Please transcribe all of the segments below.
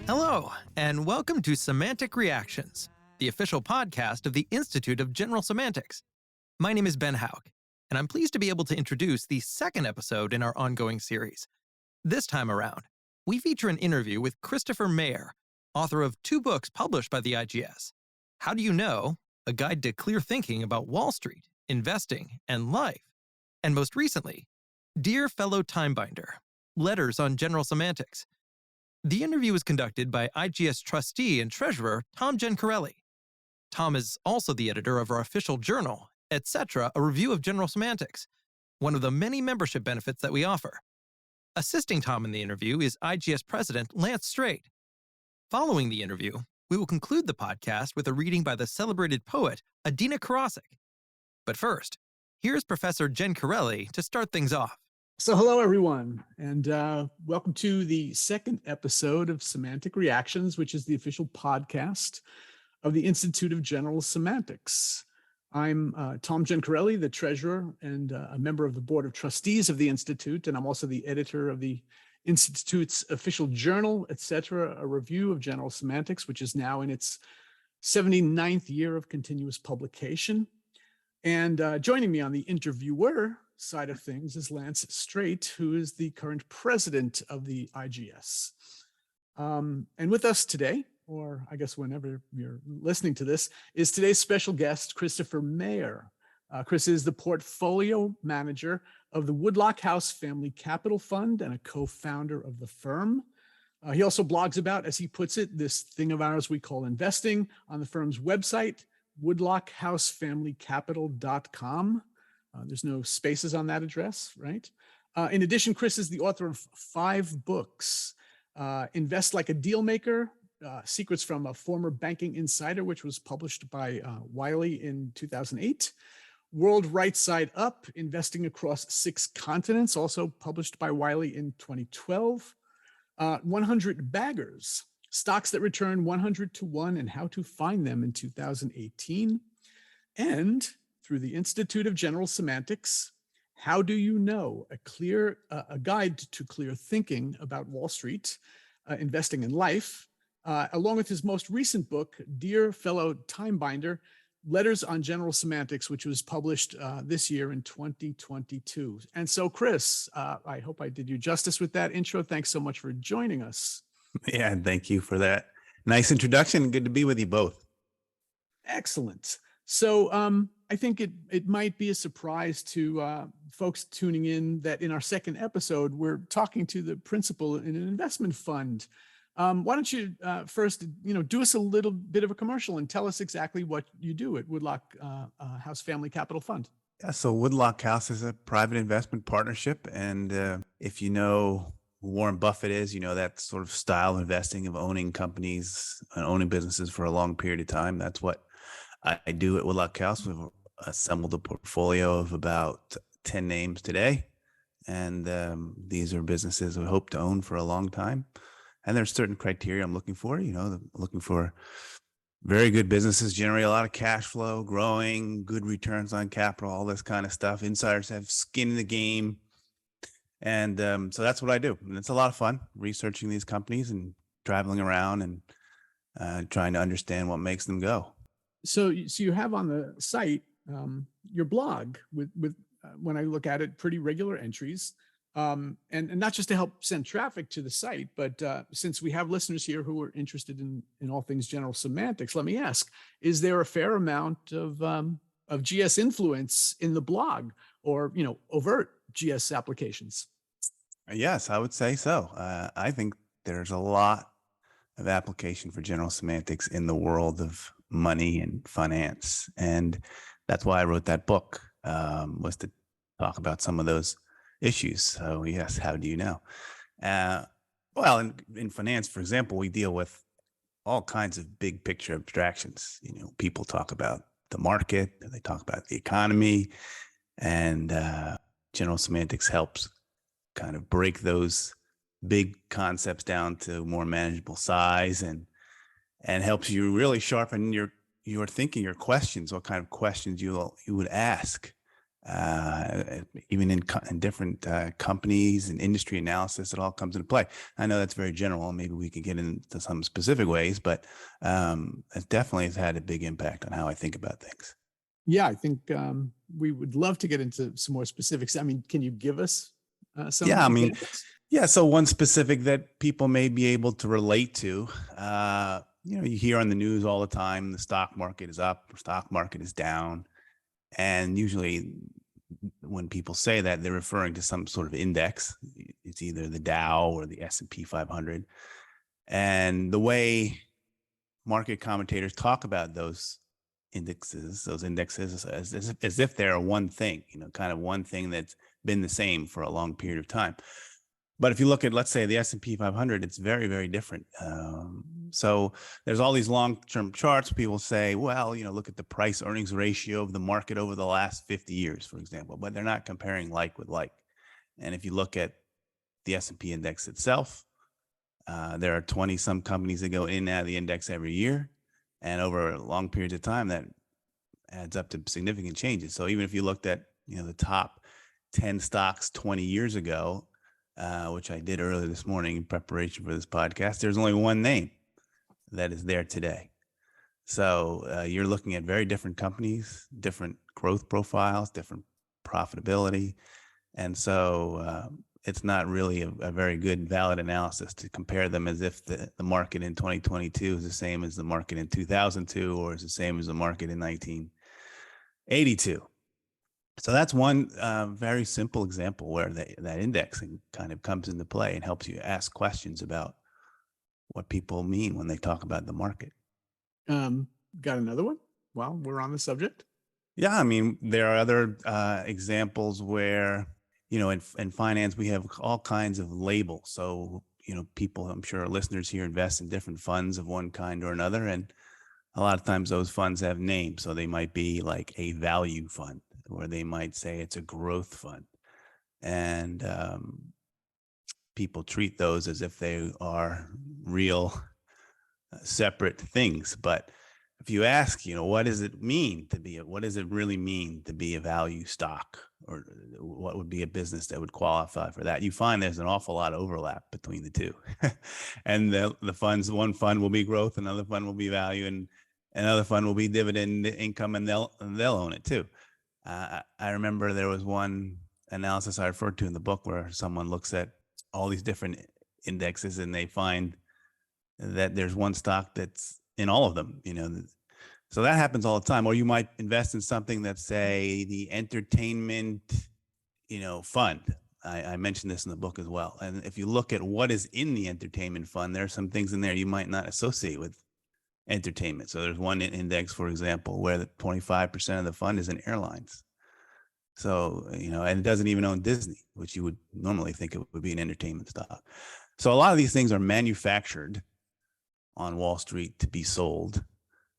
Hello, and welcome to Semantic Reactions, the official podcast of the Institute of General Semantics. My name is Ben Hauk, and I'm pleased to be able to introduce the second episode in our ongoing series. This time around, we feature an interview with Christopher Mayer, author of 2 books published by the IGS. How Do You Know? A Guide to Clear Thinking About Wall Street, Investing, and Life. And most recently, Dear Fellow Timebinder, Letters on General Semantics. The interview was conducted by IGS trustee and treasurer Thom Gencarelli. Thom is also the editor of our official journal, Etc., a review of general semantics, one of the many membership benefits that we offer. Assisting Thom in the interview is IGS president Lance Strate. Following the interview, we will conclude the podcast with a reading by the celebrated poet Adeena Karasick. But first, here's Professor Gencarelli to start things off. So hello, everyone, and welcome to the second episode of Semantic Reactions, which is the official podcast of the Institute of General Semantics. I'm Thom Gencarelli, the treasurer and a member of the board of trustees of the Institute, and I'm also the editor of the Institute's official journal, Etc., a review of general semantics, which is now in its 79th year of continuous publication. And joining me on the interviewer side of things is Lance Strate, who is the current president of the IGS. And with us today, or I guess whenever you're listening to this, is today's special guest, Christopher Mayer. Chris is the portfolio manager of the Woodlock House Family Capital Fund and a co-founder of the firm. He also blogs about, as he puts it, this thing of ours we call investing on the firm's website, woodlockhousefamilycapital.com. There's no spaces on that address, right? In addition, Chris is the author of 5 books. Invest Like a Dealmaker, Secrets from a Former Banking Insider, which was published by Wiley in 2008. World Right Side Up, Investing Across 6 Continents, also published by Wiley in 2012. 100 Baggers, Stocks That Return 100 to 1 and How to Find Them in 2018. And through the Institute of General Semantics, How Do You Know? A Guide to Clear Thinking About Wall Street, Investing in Life, along with his most recent book, Dear Fellow Timebinder, Letters on General Semantics, which was published this year in 2022. And so, Chris, I hope I did you justice with that intro. Thanks so much for joining us. Yeah, thank you for that nice introduction. Good to be with you both. Excellent. So I think it might be a surprise to folks tuning in that in our second episode, we're talking to the principal in an investment fund. Why don't you first, do us a little bit of a commercial and tell us exactly what you do at Woodlock House Family Capital Fund. Yeah, so Woodlock House is a private investment partnership. And if you know who Warren Buffett is, that sort of style of investing, of owning companies and owning businesses for a long period of time. That's what I do at Woodlock House. We've assembled a portfolio of about 10 names today. And these are businesses we hope to own for a long time. And there's certain criteria I'm looking for, looking for very good businesses, generate a lot of cash flow, growing, good returns on capital, all this kind of stuff. Insiders have skin in the game. And so that's what I do. And it's a lot of fun researching these companies and traveling around and trying to understand what makes them go. So you have on the site your blog with when I look at it, pretty regular entries. And not just to help send traffic to the site, but since we have listeners here who are interested in all things general semantics, let me ask, is there a fair amount of GS influence in the blog or, overt GS applications? Yes, I would say so. I think there's a lot of application for general semantics in the world of money and finance. And that's why I wrote that book, was to talk about some of those issues. So yes, how do you know? Well, in finance, for example, we deal with all kinds of big picture abstractions. People talk about the market, they talk about the economy, and general semantics helps kind of break those big concepts down to more manageable size and helps you really sharpen your thinking, your questions, what kind of questions you would ask even in different companies and industry analysis, it all comes into play. I know that's very general. Maybe we could get into some specific ways, but it definitely has had a big impact on how I think about things. Yeah, I think we would love to get into some more specifics. I mean, can you give us some examples? So one specific that people may be able to relate to, you hear on the news all the time, the stock market is up, the stock market is down. And usually when people say that, they're referring to some sort of index. It's either the Dow or the S&P 500. And the way market commentators talk about those indexes as if they're one thing, kind of one thing that's been the same for a long period of time. But if you look at, let's say, the S&P 500, it's very, very different. So there's all these long-term charts. People say, well, look at the price earnings ratio of the market over the last 50 years, for example, but they're not comparing like with like. And if you look at the S&P index itself, there are 20 some companies that go in and out of the index every year. And over long periods of time, that adds up to significant changes. So even if you looked at, the top 10 stocks 20 years ago, which I did earlier this morning in preparation for this podcast, there's only one name that is there today. So you're looking at very different companies, different growth profiles, different profitability. And so it's not really a very good, valid analysis to compare them as if the market in 2022 is the same as the market in 2002 or is the same as the market in 1982. So that's one very simple example where that indexing kind of comes into play and helps you ask questions about what people mean when they talk about the market. Got another one while we're on the subject? Yeah, I mean, there are other examples where, in finance, we have all kinds of labels. So, people, I'm sure our listeners here invest in different funds of one kind or another. And a lot of times those funds have names. So they might be like a value fund, or they might say it's a growth fund. And people treat those as if they are real separate things. But if you ask, what does it really mean to be a value stock, or what would be a business that would qualify for that? You find there's an awful lot of overlap between the two. And the funds, one fund will be growth, another fund will be value, and another fund will be dividend income, and they'll own it too. I remember there was one analysis I referred to in the book where someone looks at all these different indexes and they find that there's one stock that's in all of them, So that happens all the time. Or you might invest in something that's, say, the entertainment, fund. I mentioned this in the book as well. And if you look at what is in the entertainment fund, there are some things in there you might not associate with entertainment. So there's one index, for example, where the 25% of the fund is in airlines. So, and it doesn't even own Disney, which you would normally think it would be an entertainment stock. So a lot of these things are manufactured on Wall Street to be sold,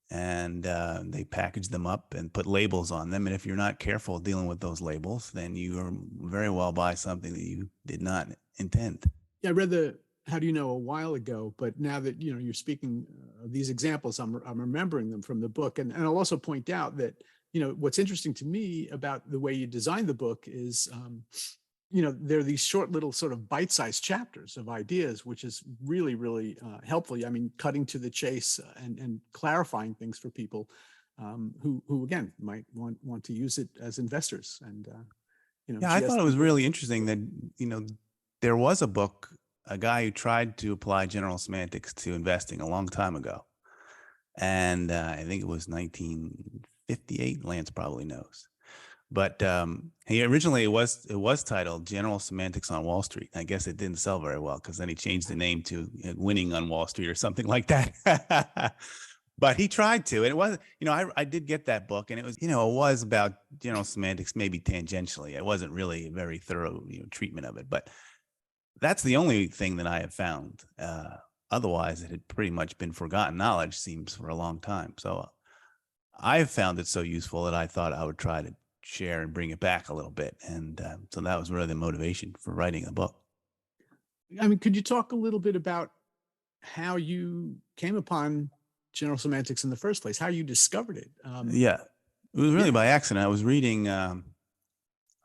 and they package them up and put labels on them. And if you're not careful dealing with those labels, then you are very well buy something that you did not intend. Yeah, I read the How Do You Know a while ago, but now that you're speaking of these examples, I'm remembering them from the book. And I'll also point out that what's interesting to me about the way you designed the book is there are these short little sort of bite-sized chapters of ideas, which is really, really helpful. I mean, cutting to the chase and clarifying things for people who again might want to use it as investors. And yeah, I thought it was really interesting that there was a book, a guy who tried to apply general semantics to investing a long time ago, and I think it was 1958. Lance probably knows. But he originally it was titled General Semantics on Wall Street. I guess it didn't sell very well because then he changed the name to Winning on Wall Street or something like that. But he tried to, and it was, I did get that book, and it was, it was about general semantics, maybe tangentially. It wasn't really a very thorough treatment of it, but that's the only thing that I have found. Otherwise, it had pretty much been forgotten knowledge, seems, for a long time. So I have found it so useful that I thought I would try to share and bring it back a little bit. And so that was really the motivation for writing the book. I mean, could you talk a little bit about how you came upon general semantics in the first place, how you discovered it? Yeah, it was really by accident. I was reading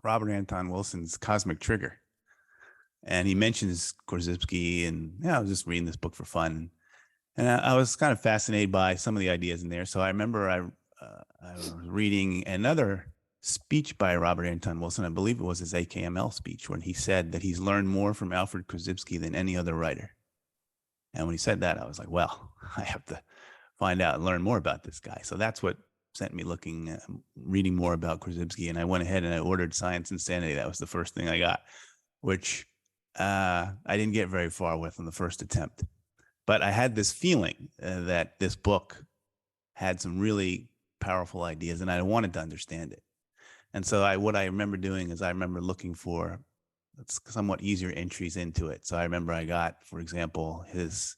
Robert Anton Wilson's Cosmic Trigger. And he mentions Korzybski, and I was just reading this book for fun. And I was kind of fascinated by some of the ideas in there. So I remember I was reading another speech by Robert Anton Wilson. I believe it was his AKML speech, when he said that he's learned more from Alfred Korzybski than any other writer. And when he said that, I was like, well, I have to find out and learn more about this guy. So that's what sent me reading more about Korzybski. And I went ahead and I ordered Science and Sanity. That was the first thing I got, which I didn't get very far with on the first attempt. But I had this feeling that this book had some really powerful ideas, and I wanted to understand it. And so what I remember doing is I remember looking for somewhat easier entries into it. So I remember I got, for example, his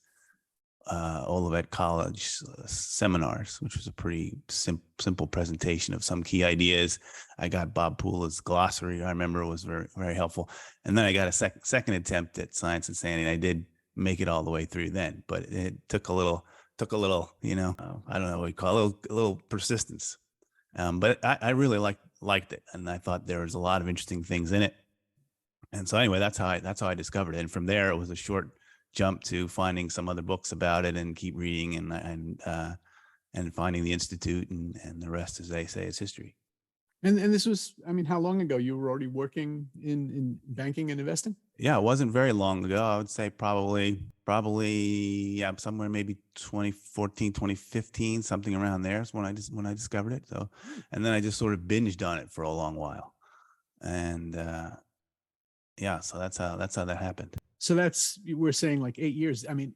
Olivet College seminars, which was a pretty simple presentation of some key ideas. I got Bob Poola's glossary. I remember it was very, very helpful. And then I got a second attempt at Science and Sanity. And I did make it all the way through then, but it took a little, I don't know what you call it, a little persistence. But I really liked it, and I thought there was a lot of interesting things in it. And so anyway, that's how I discovered it. And from there, it was a short jump to finding some other books about it and keep reading and finding the Institute, and the rest, as they say, is history. And this was, I mean, how long ago? You were already working in banking and investing? Yeah, it wasn't very long ago. I would say probably, yeah, somewhere maybe 2014, 2015, something around there is when I discovered it. So, and then I just sort of binged on it for a long while. And yeah, so that's how that happened. So we're saying like 8 years. I mean,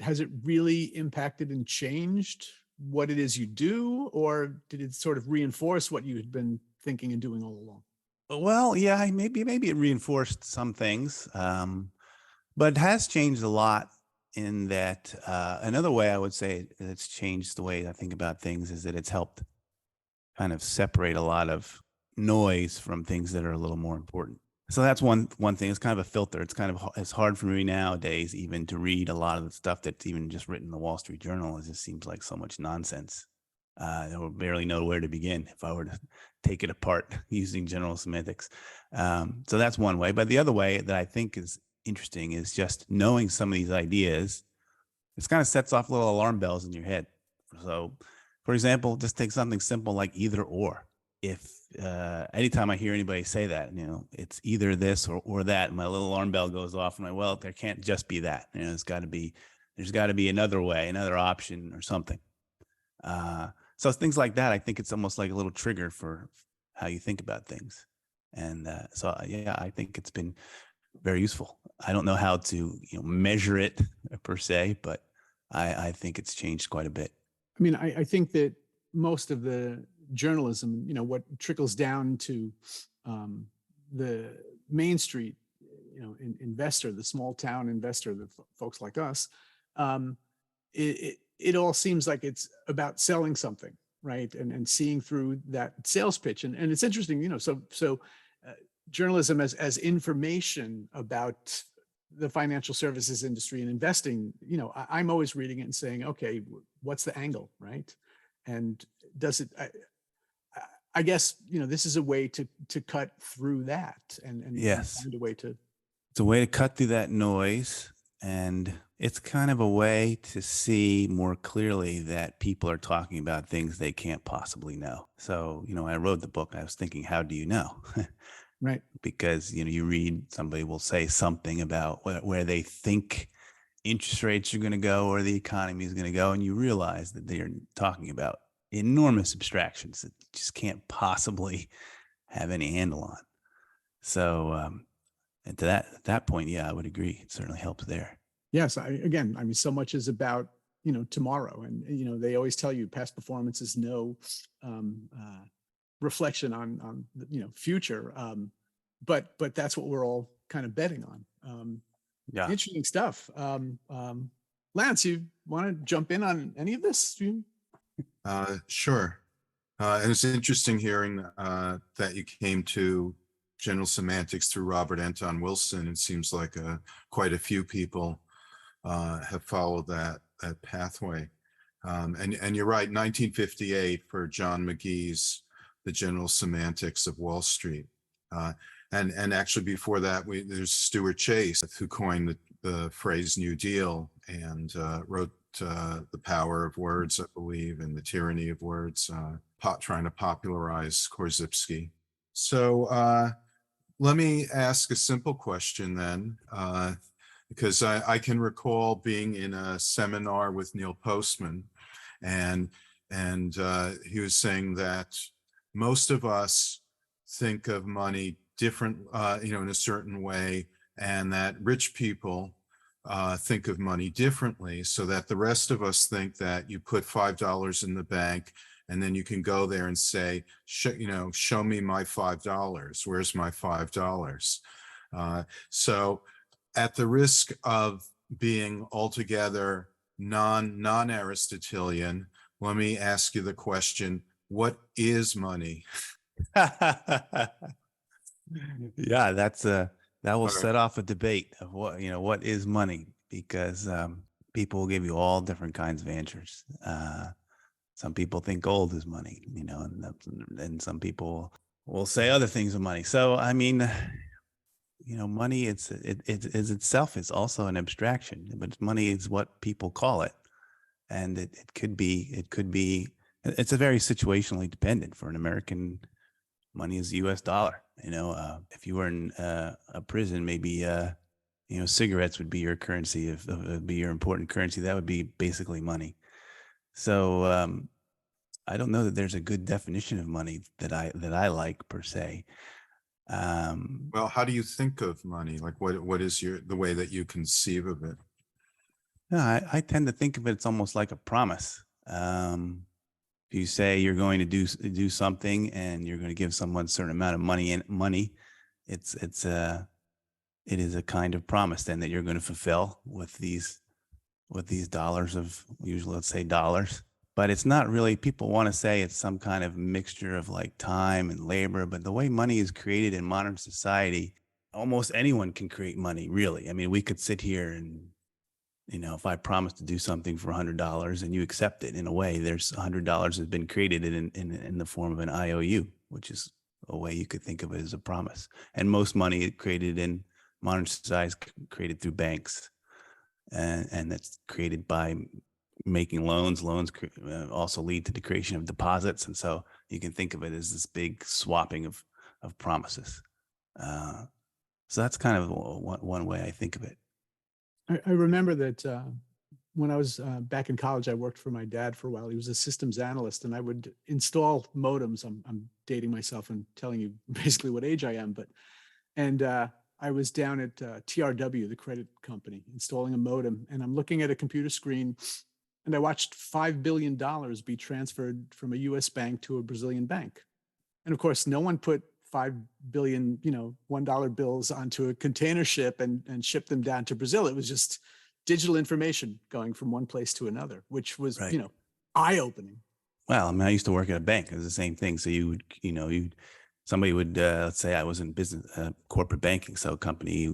has it really impacted and changed what it is you do, or did it sort of reinforce what you had been thinking and doing all along? Well, yeah, maybe it reinforced some things, but it has changed a lot in that another way I would say it's changed the way I think about things is that it's helped kind of separate a lot of noise from things that are a little more important. So that's one thing. It's kind of a filter. It's hard for me nowadays even to read a lot of the stuff that's even just written in the Wall Street Journal. It just seems like so much nonsense. I would barely know where to begin if I were to take it apart using general semantics. So that's one way. But the other way that I think is interesting is just knowing some of these ideas. It kind of sets off little alarm bells in your head. So, for example, just take something simple like either or. If anytime I hear anybody say that, it's either this or that, my little alarm bell goes off, and well, there can't just be that. There's got to be another way, another option, or something. So things like that, I think it's almost like a little trigger for how you think about things. And so, yeah, I think it's been very useful. I don't know how to measure it per se, but I think it's changed quite a bit. I mean, I think that most of the journalism, what trickles down to the Main Street, investor, the small town investor, the folks like us, it all seems like it's about selling something, right? And seeing through that sales pitch. And it's interesting, so journalism as information about the financial services industry and investing, I'm always reading it and saying, okay, what's the angle, right? And does it, I guess, this is a way to cut through that and yes, find a way to. It's a way to cut through that noise. And it's kind of a way to see more clearly that people are talking about things they can't possibly know. So, I wrote the book, I was thinking, how do you know? Right. Because, you read, somebody will say something about where they think interest rates are going to go or the economy is going to go. And you realize that they are talking about enormous abstractions that you just can't possibly have any handle on. So, and to that point, yeah, I would agree. It certainly helps there. Yes. So much is about, tomorrow. And, they always tell you past performance is no reflection on the, future. But that's what we're all kind of betting on. Yeah. Interesting stuff. Lance, you want to jump in on any of this? Sure. And it's interesting hearing that you came to general semantics through Robert Anton Wilson. It seems like quite a few people have followed that pathway. And you're right, 1958 for John McGee's The General Semantics of Wall Street. And actually before that, there's Stuart Chase, who coined the phrase New Deal and wrote The Power of Words, I believe, and The Tyranny of Words, trying to popularize Korzybski. So let me ask a simple question then, because I can recall being in a seminar with Neil Postman, and he was saying that most of us think of money different, in a certain way, and that rich people think of money differently, so that the rest of us think that you put $5 in the bank and then you can go there and say, show me my $5. Where's my $5? So at the risk of being altogether non-Aristotelian, let me ask you the question, what is money? Yeah, that will set off a debate of what is money, because people will give you all different kinds of answers. Some people think gold is money, and some people will say other things of money. So, I mean, money, it is itself is also an abstraction, but money is what people call it. And it could be, it's a very situationally dependent. For an American, money is the US dollar. If you were in a prison, maybe, cigarettes would be your currency, would be your important currency. That would be basically money. So I don't know that there's a good definition of money that I like per se. Well, how do you think of money? Like, what is the way that you conceive of it? No, I tend to think of it, it's almost like a promise. If you say you're going to do something and you're going to give someone a certain amount of money, it is a kind of promise then that you're going to fulfill with these dollars, of usually, let's say, dollars. But it's not really, people want to say it's some kind of mixture of like time and labor, but the way money is created in modern society, almost anyone can create money, really. I mean, we could sit here and, if I promise to do something for $100 and you accept it, in a way, there's $100 has been created in the form of an IOU, which is a way you could think of it as a promise. And most money created in modern society is created through banks, and that's created by making loans. Loans also lead to the creation of deposits, and so you can think of it as this big swapping of promises. So that's kind of one way I think of it. I remember that when I was back in college, I worked for my dad for a while. He was a systems analyst, and I would install modems. I'm dating myself and telling you basically what age I am, and I was down at TRW, the credit company, installing a modem, and I'm looking at a computer screen, and I watched $5 billion be transferred from a U.S. bank to a Brazilian bank. And of course, no one put 5 billion, $1 bills onto a container ship and shipped them down to Brazil. It was just digital information going from one place to another, which was, right. Eye-opening. Well, I mean, I used to work at a bank. It was the same thing. So somebody would, let's say I was in business, corporate banking. So a company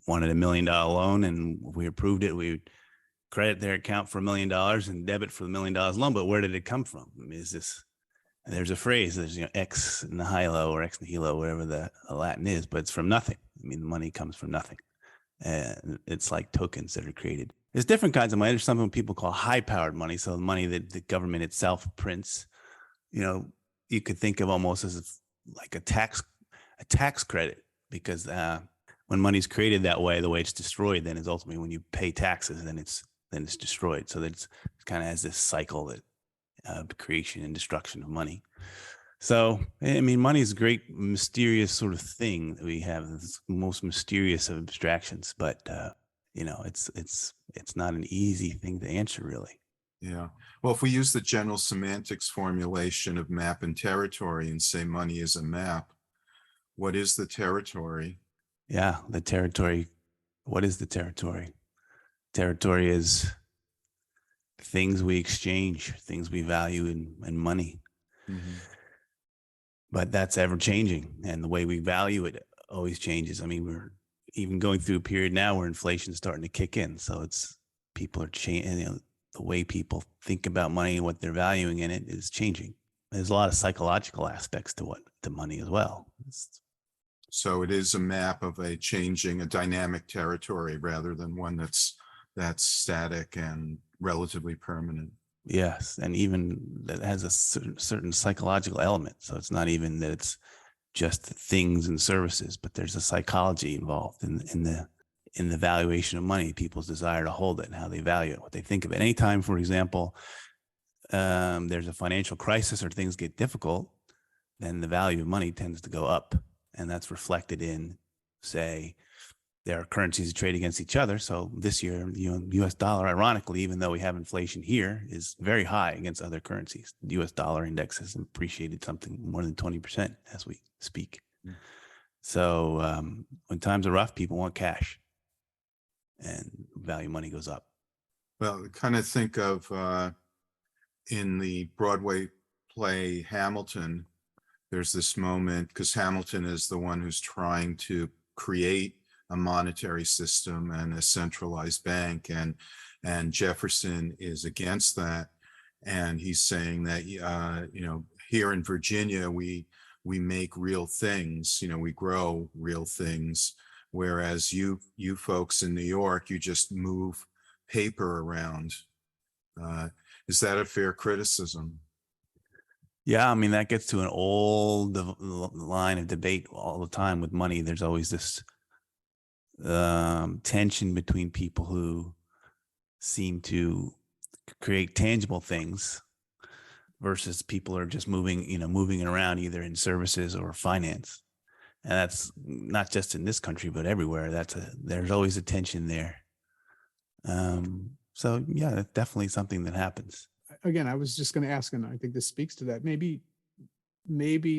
wanted $1 million loan, and we approved it. We would credit their account for $1 million and debit for the $1 million loan. But where did it come from? I mean, there's a phrase, there's, ex nihilo or ex nihilo, whatever the Latin is, but it's from nothing. I mean, the money comes from nothing. And it's like tokens that are created. There's different kinds of money. There's something people call high-powered money. So the money that the government itself prints, you could think of almost as like a tax credit, because when money's created that way, the way it's destroyed then is ultimately when you pay taxes, then it's destroyed. So it kind of has this cycle that creation and destruction of money. So, I mean, money is a great mysterious sort of thing that we have. It's the most mysterious of abstractions, but it's not an easy thing to answer, really. Yeah. Well, if we use the general semantics formulation of map and territory and say money is a map, what is the territory? Yeah, the territory. What is the territory? Territory is things we exchange, things we value in money. Mm-hmm. But that's ever changing, and the way we value it always changes. I mean, we're even going through a period now where inflation is starting to kick in. So people are changing. The way people think about money and what they're valuing in it is changing. There's a lot of psychological aspects to money as well. So it is a map of a changing, a dynamic territory rather than one that's static and relatively permanent. Yes, and even that has a certain psychological element. So it's not even that it's just things and services, but there's a psychology involved in the valuation of money, people's desire to hold it and how they value it, what they think of it. Anytime, for example, there's a financial crisis or things get difficult, then the value of money tends to go up. And that's reflected in, say, there are currencies that trade against each other. So this year, US dollar, ironically, even though we have inflation here, is very high against other currencies. The US dollar index has appreciated something more than 20% as we speak. So when times are rough, people want cash and value money goes up. Well, kind of think of in the Broadway play Hamilton, there's this moment because Hamilton is the one who's trying to create a monetary system and a centralized bank, and Jefferson is against that, and he's saying that here in Virginia we make real things, we grow real things, whereas you folks in New York, you just move paper around. Is that a fair criticism? Yeah, I mean, that gets to an old line of debate all the time with money. There's always this tension between people who seem to create tangible things versus people who are just moving it around either in services or finance. And that's not just in this country, but everywhere. There's always a tension there. So yeah, that's definitely something that happens. Again, I was just going to ask, and I think this speaks to that. Maybe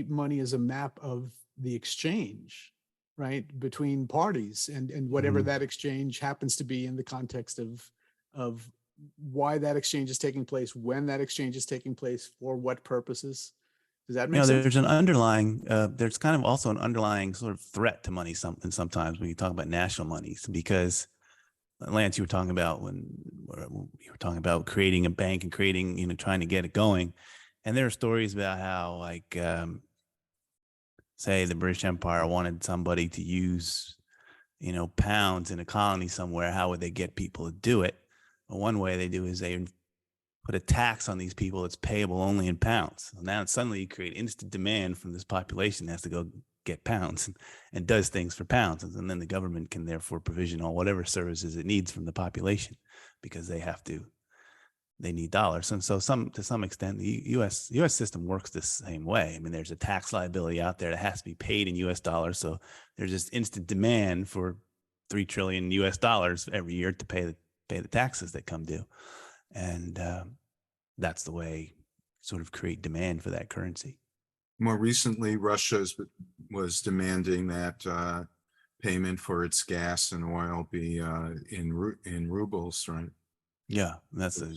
money is a map of the exchange, right, between parties, and whatever that exchange happens to be in the context of why that exchange is taking place, when that exchange is taking place, for what purposes. Does that make sense? There's an underlying, there's kind of also an underlying sort of threat to money sometimes when you talk about national monies, because Lance, you were talking about when you were talking about creating a bank and creating, trying to get it going. And there are stories about how, like, say the British Empire wanted somebody to use, pounds in a colony somewhere. How would they get people to do it? Well, one way they do is they put a tax on these people that's payable only in pounds. So now suddenly you create instant demand from this population that has to go get pounds and does things for pounds. And then the government can therefore provision all whatever services it needs from the population because they need dollars. And so to some extent, the US system works the same way. I mean, there's a tax liability out there that has to be paid in US dollars. So there's just instant demand for $3 trillion US dollars every year to pay the taxes that come due. And that's the way sort of create demand for that currency. More recently, Russia was demanding that payment for its gas and oil be in rubles, right? Yeah, that's the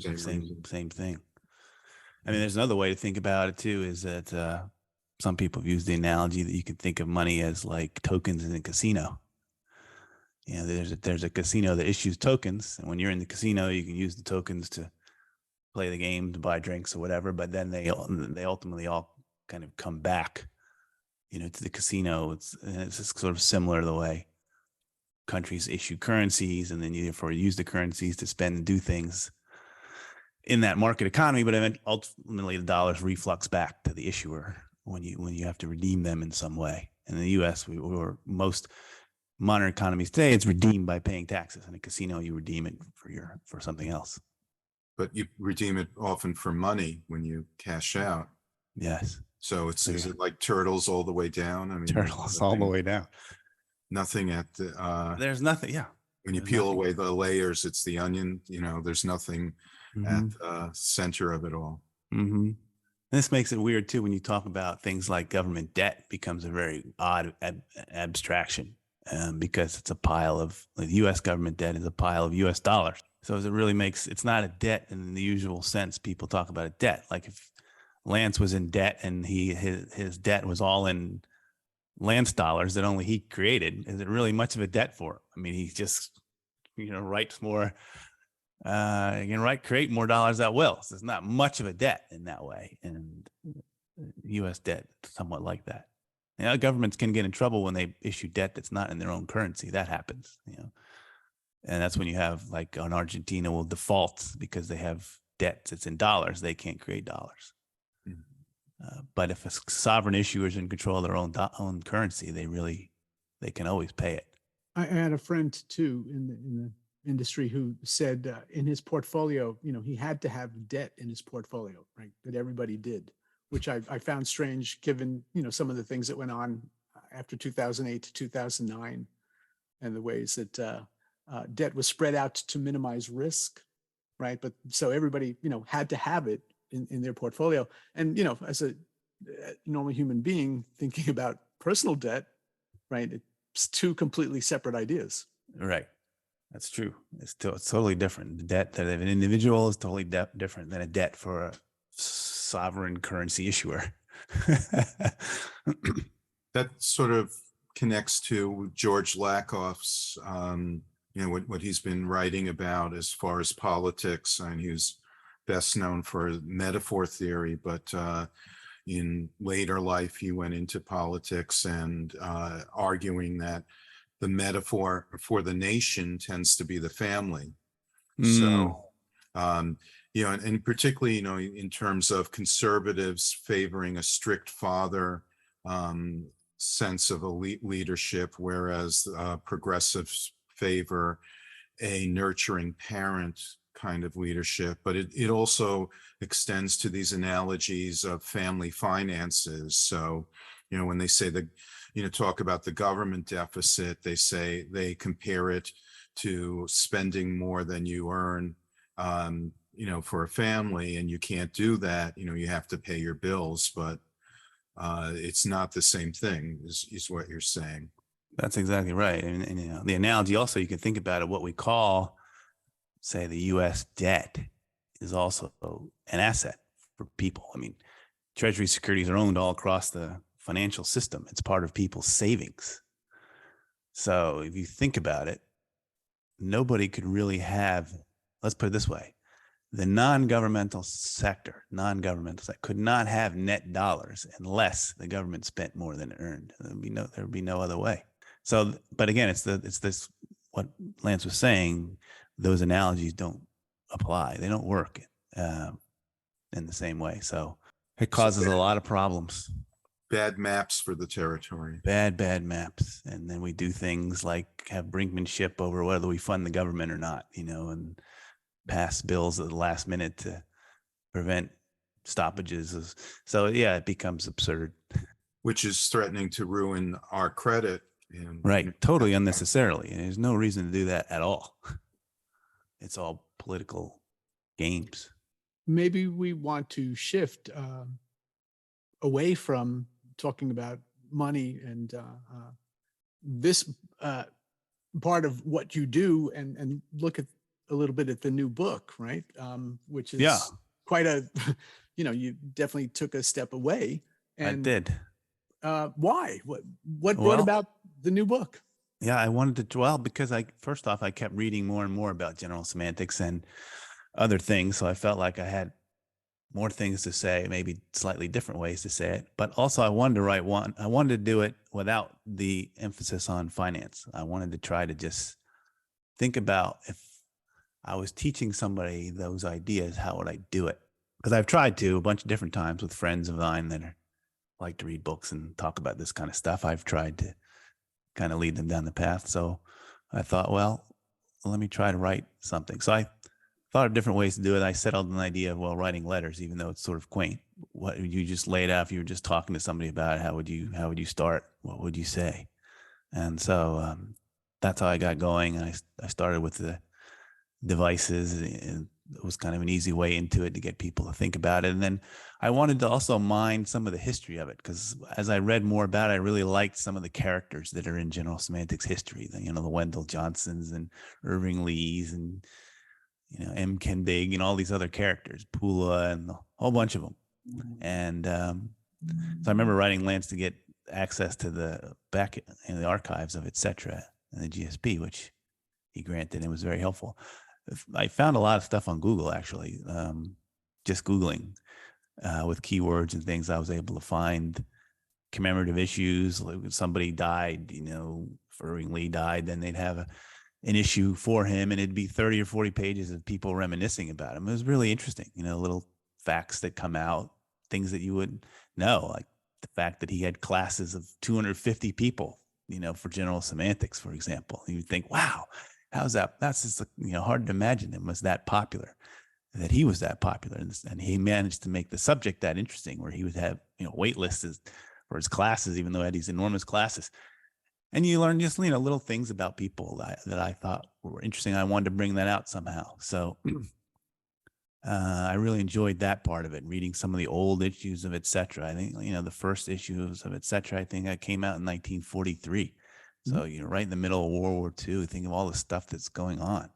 same thing. I mean, there's another way to think about it too, is that some people have used the analogy that you can think of money as like tokens in a casino. There's a casino that issues tokens, and when you're in the casino, you can use the tokens to play the game, to buy drinks or whatever. But then they ultimately all kind of come back, to the casino. It's just sort of similar to the way countries issue currencies, and then you therefore use the currencies to spend and do things in that market economy. But ultimately, the dollars reflux back to the issuer when you have to redeem them in some way. And in the U.S., most modern economies today, it's redeemed by paying taxes. In a casino, you redeem it for something else. But you redeem it often for money when you cash out. Yes. So is it like turtles all the way down? I mean, turtles all the way down. Nothing at the. There's nothing. Yeah. When you peel away the layers, it's the onion. There's nothing at the center of it all. Mm-hmm. This makes it weird too when you talk about things like government debt. Becomes a very odd abstraction because it's a pile of the U.S. government debt is a pile of U.S. dollars. So it really it's not a debt in the usual sense people talk about a debt. Like if Lance was in debt and his debt was all in Lance dollars that only he created, is it really much of a debt for him? I mean, he just, writes more, create more dollars at will. So it's not much of a debt in that way. And U.S. debt somewhat like that. Governments can get in trouble when they issue debt that's not in their own currency. That happens, and that's when you have like on Argentina will default because they have debt that's in dollars. They can't create dollars. But if a sovereign issuer is in control of their own currency, they can always pay it. I had a friend too in the industry who said in his portfolio, he had to have debt in his portfolio, right? That everybody did, which I found strange given, some of the things that went on after 2008 to 2009 and the ways that debt was spread out to minimize risk, right? But so everybody, had to have it in their portfolio. And, as a normal human being thinking about personal debt, right? It's two completely separate ideas. Right. That's true. It's totally different. The debt that of an individual is totally different than a debt for a sovereign currency issuer. That sort of connects to George Lakoff's, what he's been writing about as far as politics, and he was best known for metaphor theory, but in later life, he went into politics and arguing that the metaphor for the nation tends to be the family. So, and particularly, in terms of conservatives favoring a strict father sense of elite leadership, whereas progressives favor a nurturing parent kind of leadership. But it also extends to these analogies of family finances. So, when they say talk about the government deficit, they compare it to spending more than you earn, for a family, and you can't do that. You have to pay your bills, but it's not the same thing is what you're saying. That's exactly right. And the analogy also, you can think about it, what we call, say, the U.S. debt is also an asset for people. Treasury securities are owned all across the financial system. It's part of people's savings. So if you think about it, nobody could really have, let's put it this way, the non-governmental sector could not have net dollars unless the government spent more than it earned. There would be no other way. So, but again, it's this, what Lance was saying, those analogies don't apply. They don't work in the same way. So it causes a lot of problems. Bad maps for the territory. Bad maps. And then we do things like have brinkmanship over whether we fund the government or not, and pass bills at the last minute to prevent stoppages. So yeah, it becomes absurd. Which is threatening to ruin our credit. Right. Totally unnecessarily. And there's no reason to do that at all. It's all political games. Maybe we want to shift away from talking about money and this part of what you do and look at a little bit at the new book, right? Which is quite a, you definitely took a step away. And I did. Why? What brought about the new book? Yeah, I wanted to, because first off, I kept reading more and more about general semantics and other things. So I felt like I had more things to say, maybe slightly different ways to say it. But also I wanted to write one. I wanted to do it without the emphasis on finance. I wanted to try to just think about if I was teaching somebody those ideas, how would I do it? Because I've tried to a bunch of different times with friends of mine that like to read books and talk about this kind of stuff. I've tried to kind of lead them down the path. So I thought, well, let me try to write something. So I thought of different ways to do it. I settled on the idea of, writing letters, even though it's sort of quaint. What would you just lay it out if you were just talking to somebody about it? How would you start? What would you say? And so that's how I got going. And I started with the devices, and it was kind of an easy way into it to get people to think about it. And then I wanted to also mine some of the history of it, because as I read more about it, I really liked some of the characters that are in general semantics history, the Wendell Johnsons and Irving Lees and, M. Ken Big and all these other characters, Pula and a whole bunch of them. And so I remember writing Lance to get access to the back in the archives of etc. and the GSP, which he granted, and it was very helpful. I found a lot of stuff on Google, actually, just Googling with keywords and things. I was able to find commemorative issues. Like when somebody died, Irving Lee died, then they'd have an issue for him, and it'd be 30 or 40 pages of people reminiscing about him. It was really interesting, little facts that come out, things that you wouldn't know, like the fact that he had classes of 250 people, for general semantics, for example. You'd think, wow, how's that? That's just, hard to imagine him was that popular, that he was that popular. And he managed to make the subject that interesting, where he would have, wait lists for his classes, even though he had these enormous classes. And you learn just, little things about people that I thought were interesting. I wanted to bring that out somehow. So I really enjoyed that part of it, reading some of the old issues of Etc. I think, the first issues of Etc. I think I came out in 1943. So, right in the middle of World War II, think of all the stuff that's going on.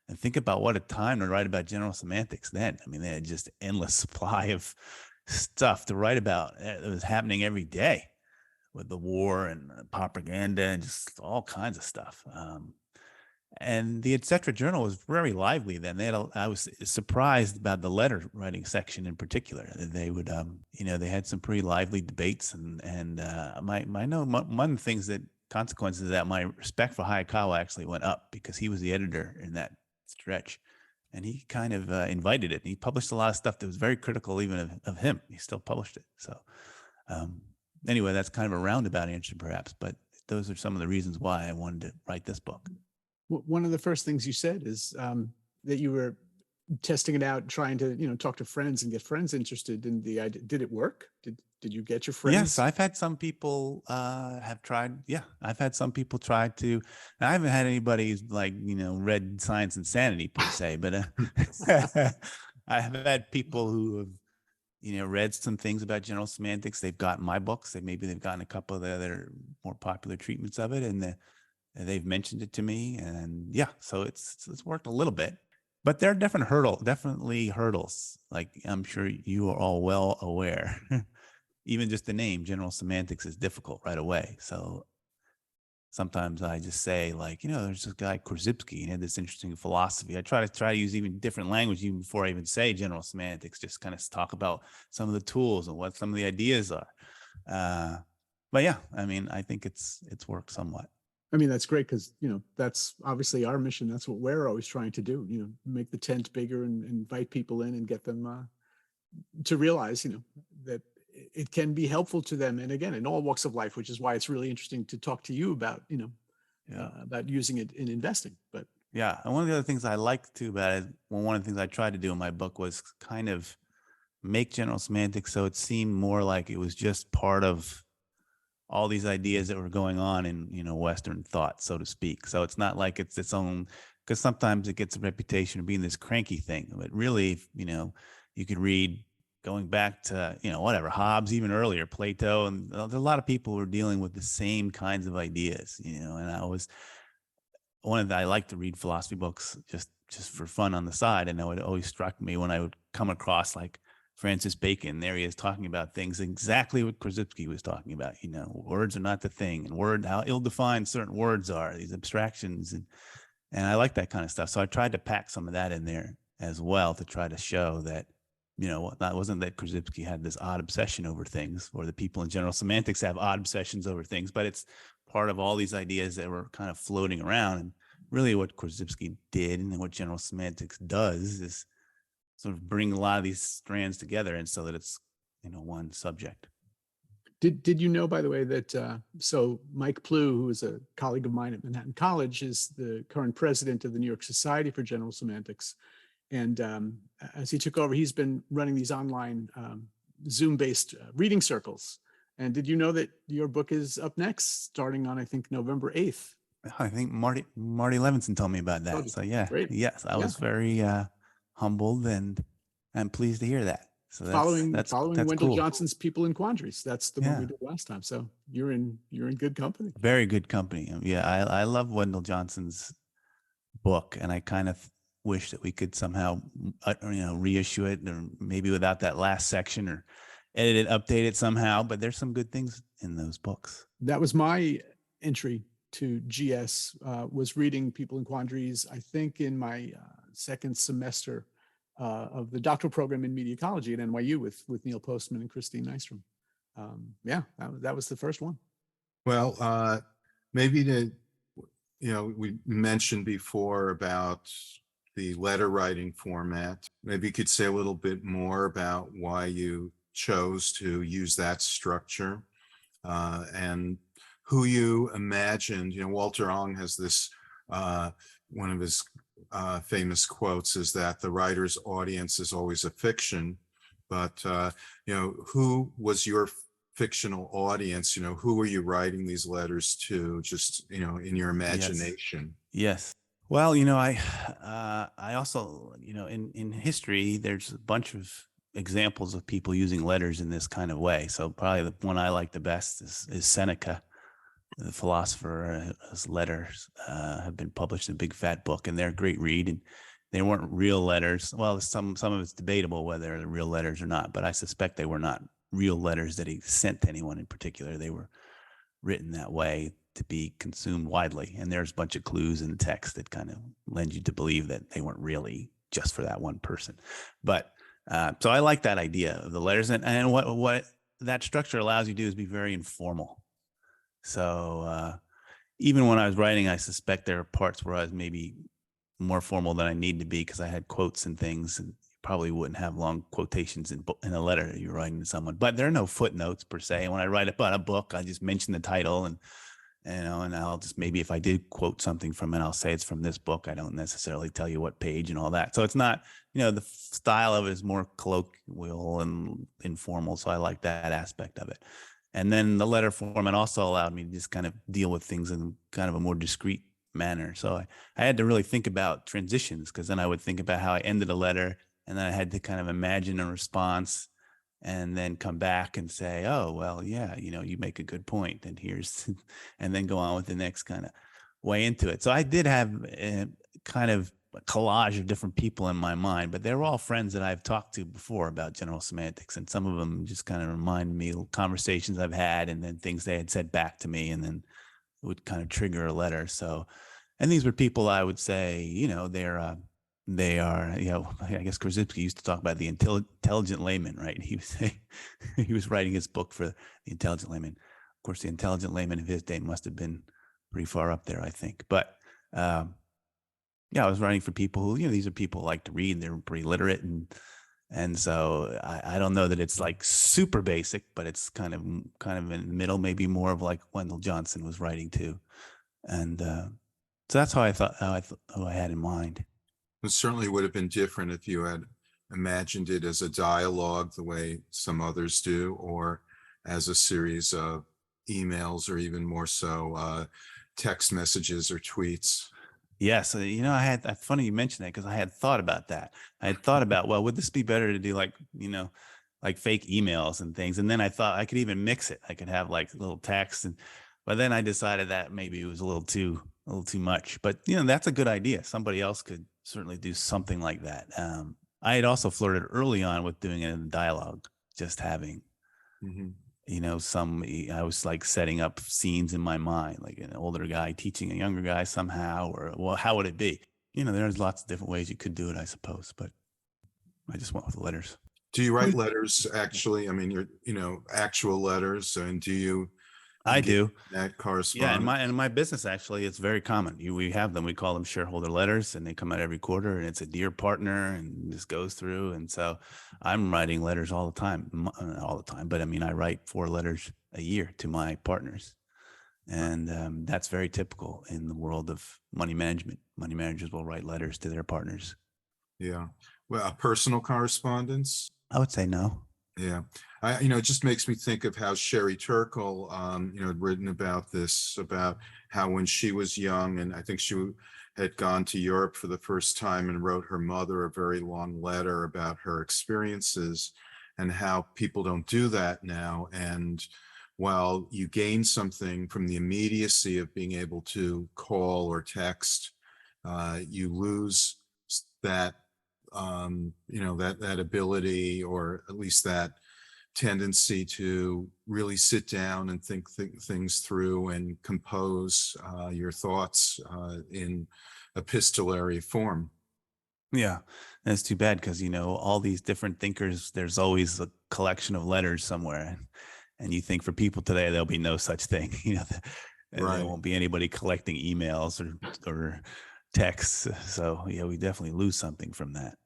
And think about what a time to write about general semantics then. I mean, they had just endless supply of stuff to write about. It was happening every day with the war and propaganda and just all kinds of stuff. And the Etc. Journal was very lively then. I was surprised about the letter writing section in particular. They would, they had some pretty lively debates, and one of the things that consequences of that, my respect for Hayakawa actually went up, because he was the editor in that stretch, and he kind of invited it. He published a lot of stuff that was very critical even of him. He still published it. So anyway, that's kind of a roundabout answer perhaps, but those are some of the reasons why I wanted to write this book. One of the first things you said is that you were testing it out, trying to, talk to friends and get friends interested in the idea. Did it work? Did you get your friends? Yes, I've had some people have tried. Yeah, I've had some people try to. I haven't had anybody who's read Science and Sanity per se, but I have had people who have, read some things about general semantics. They've gotten my books. Maybe they've gotten a couple of the other more popular treatments of it, and they've mentioned it to me. And yeah, so it's worked a little bit. But there are definitely hurdles. Like I'm sure you are all well aware. Even just the name general semantics is difficult right away. So sometimes I just say, there's this guy Krasipsky, and he had this interesting philosophy. I try to use even different language even before I even say general semantics, just kind of talk about some of the tools and what some of the ideas are. But yeah, I mean, I think it's worked somewhat. I mean, that's great, because, that's obviously our mission. That's what we're always trying to do, make the tent bigger and invite people in and get them to realize, that it can be helpful to them. And again, in all walks of life, which is why it's really interesting to talk to you about, about using it in investing. But yeah. And one of the other things I liked too about it, one of the things I tried to do in my book was kind of make general semantics so it seemed more like it was just part of all these ideas that were going on in, Western thought, so to speak. So it's not like it's its own, because sometimes it gets a reputation of being this cranky thing. But really, you could read going back to, Hobbes, even earlier, Plato, and there's a lot of people who are dealing with the same kinds of ideas, and I like to read philosophy books just for fun on the side. And it always struck me when I would come across Francis Bacon. There he is talking about things exactly what Krasipsky was talking about. Words are not the thing, and how ill-defined certain words are, these abstractions, and I like that kind of stuff. So I tried to pack some of that in there as well to try to show that, that wasn't that Krasipsky had this odd obsession over things, or the people in general semantics have odd obsessions over things, but it's part of all these ideas that were kind of floating around. And really what Krasipsky did and what general semantics does is sort of bring a lot of these strands together, and so that it's, one subject. Did you know, by the way, that so Mike Plew, who is a colleague of mine at Manhattan College, is the current president of the New York Society for General Semantics. And as he took over, he's been running these online Zoom-based reading circles. And did you know that your book is up next, starting on, I think, November 8th? I think Marty Levinson told me about that. So yeah, great. Yes, I was very humbled and I'm pleased to hear that. So following Wendell cool. Johnson's People in Quandaries. That's the one we did last time. So you're in good company. Very good company. Yeah, I love Wendell Johnson's book, and I kind of wish that we could somehow reissue it, or maybe without that last section, or edit it, update it somehow. But there's some good things in those books. That was my entry to GS, was reading People in Quandaries, I think in my second semester of the doctoral program in media ecology at NYU with Neil Postman and Christine Nystrom. yeah, that was the first one. Well, maybe we mentioned before about the letter writing format. Maybe you could say a little bit more about why you chose to use that structure, and who you imagined. Walter Ong has this, one of his famous quotes is that the writer's audience is always a fiction, but who was your fictional audience? Who were you writing these letters to, just in your imagination? Yes. Well, I also, in history, there's a bunch of examples of people using letters in this kind of way. So probably the one I like the best is Seneca, the philosopher. His letters have been published in a big fat book, and they're a great read. And they weren't real letters. Well, some of it's debatable whether they're real letters or not, but I suspect they were not real letters that he sent to anyone in particular. They were written that way to be consumed widely. And there's a bunch of clues in the text that kind of lend you to believe that they weren't really just for that one person. But so I like that idea of the letters. And what that structure allows you to do is be very informal. So even when I was writing, I suspect there are parts where I was maybe more formal than I need to be because I had quotes and things, and you probably wouldn't have long quotations in a letter you're writing to someone. But there are no footnotes per se. And when I write about a book, I just mention the title, and and I'll just, maybe if I did quote something from it, I'll say it's from this book. I don't necessarily tell you what page and all that. So it's not, the style of it is more colloquial and informal. So I like that aspect of it. And then the letter format also allowed me to just kind of deal with things in kind of a more discreet manner. So I had to really think about transitions, because then I would think about how I ended a letter, and then I had to kind of imagine a response and then come back and say, oh, well, yeah, you make a good point, and here's, and then go on with the next kind of way into it. So I did have a kind of a collage of different people in my mind, but they were all friends that I've talked to before about general semantics. And some of them just kind of remind me of conversations I've had, and then things they had said back to me, and then it would kind of trigger a letter. So, and these were people I would say, they are, I guess Krasicki used to talk about the intelligent layman, right? He was he was writing his book for the intelligent layman. Of course, the intelligent layman of his day must have been pretty far up there, I think. But I was writing for people who, these are people who like to read. They're pretty literate, and so I don't know that it's like super basic, but it's kind of in the middle, maybe more of like Wendell Johnson was writing too, and so that's how I thought, who I had in mind. It certainly would have been different if you had imagined it as a dialogue the way some others do, or as a series of emails, or even more so text messages or tweets. Yes. Funny you mentioned that, because I had thought about that. I had thought about, well, would this be better to do like fake emails and things? And then I thought I could even mix it. I could have like little text, but then I decided that maybe it was a little too much. But that's a good idea. Somebody else could certainly do something like that. I had also flirted early on with doing it in a dialogue, just having, I was like setting up scenes in my mind, like an older guy teaching a younger guy somehow, or, well, how would it be? There's lots of different ways you could do it, I suppose, but I just went with the letters. Do you write letters actually? I mean, actual letters, and do you? I do. That correspondence. Yeah, in my business, actually, it's very common. We have them. We call them shareholder letters, and they come out every quarter. And it's a dear partner, and this goes through. And so, I'm writing letters all the time, But I mean, I write 4 letters a year to my partners, and that's very typical in the world of money management. Money managers will write letters to their partners. Yeah. Well, personal correspondence? I would say no. Yeah. It just makes me think of how Sherry Turkle, had written about this, about how when she was young, and I think she had gone to Europe for the first time, and wrote her mother a very long letter about her experiences, and how people don't do that now. And while you gain something from the immediacy of being able to call or text, you lose that that ability, or at least that tendency to really sit down and think things through, and compose your thoughts in epistolary form. Yeah, that's too bad, because all these different thinkers, there's always a collection of letters somewhere, And you think for people today, there'll be no such thing. And Right. there won't be anybody collecting emails or texts. So yeah, we definitely lose something from that.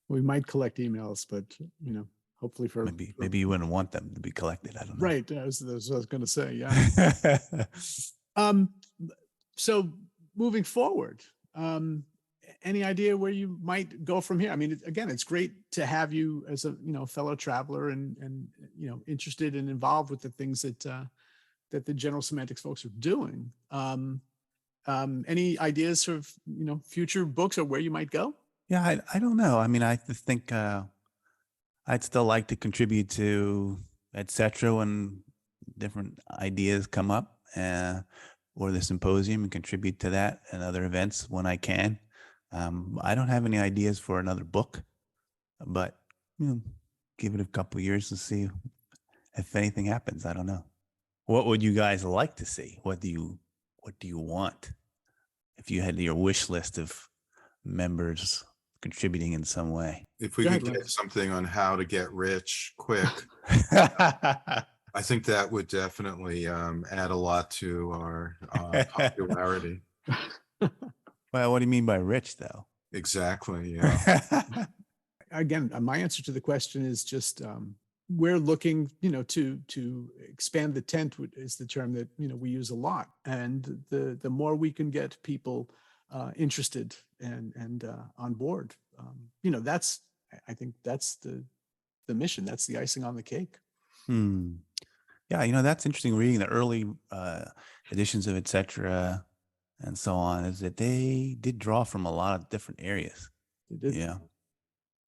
We might collect emails, but hopefully for Maybe you wouldn't want them to be collected. I don't know. right. That's what I was going to say. Yeah. So moving forward, any idea where you might go from here? I mean, again, it's great to have you as a fellow traveler and interested and involved with the things that the general semantics folks are doing. Any ideas of future books or where you might go? Yeah, I don't know. I mean, I think I'd still like to contribute to etc. when different ideas come up, or the symposium, and contribute to that and other events when I can. I don't have any ideas for another book, but give it a couple of years to see if anything happens. I don't know. What would you guys like to see? What do you want? If you had your wish list of members contributing in some way. If we Go could ahead, get Lance. something on how to get rich quick, I think that would definitely add a lot to our popularity. Well, what do you mean by rich, though? Exactly. Yeah. Again, my answer to the question is just we're looking, to expand the tent is the term that we use a lot, and the more we can get people interested and on board, that's I think that's the mission. That's the icing on the cake. Yeah, that's interesting. Reading the early editions of etc. and so on, is that they did draw from a lot of different areas. They did. Yeah.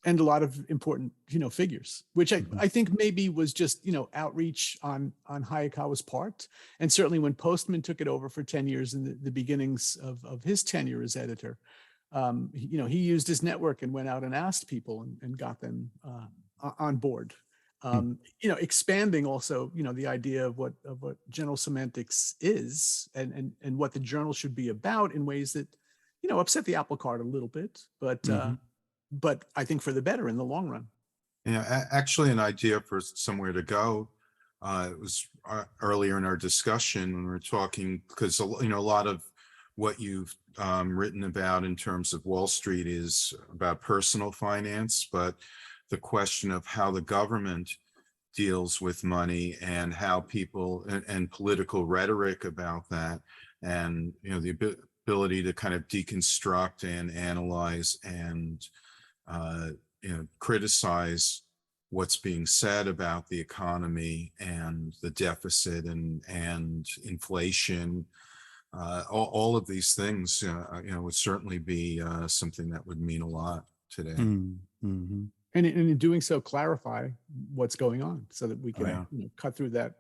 And a lot of important, figures, which Mhm. I think maybe was just, outreach on Hayakawa's part. And certainly when Postman took it over for 10 years in the beginnings of his tenure as editor, he used his network and went out and asked people and got them on board. Expanding also, the idea of what general semantics is and what the journal should be about in ways that, upset the apple cart a little bit, but I think for the better in the long run. Yeah, actually, an idea for somewhere to go. It was earlier in our discussion when we were talking, because a lot of what you've written about in terms of Wall Street is about personal finance, but the question of how the government deals with money and how people and political rhetoric about that, and the ability to kind of deconstruct and analyze and criticize what's being said about the economy and the deficit and inflation. All of these things, would certainly be something that would mean a lot today. Mm-hmm. And in doing so, clarify what's going on so that we can Yeah. cut through the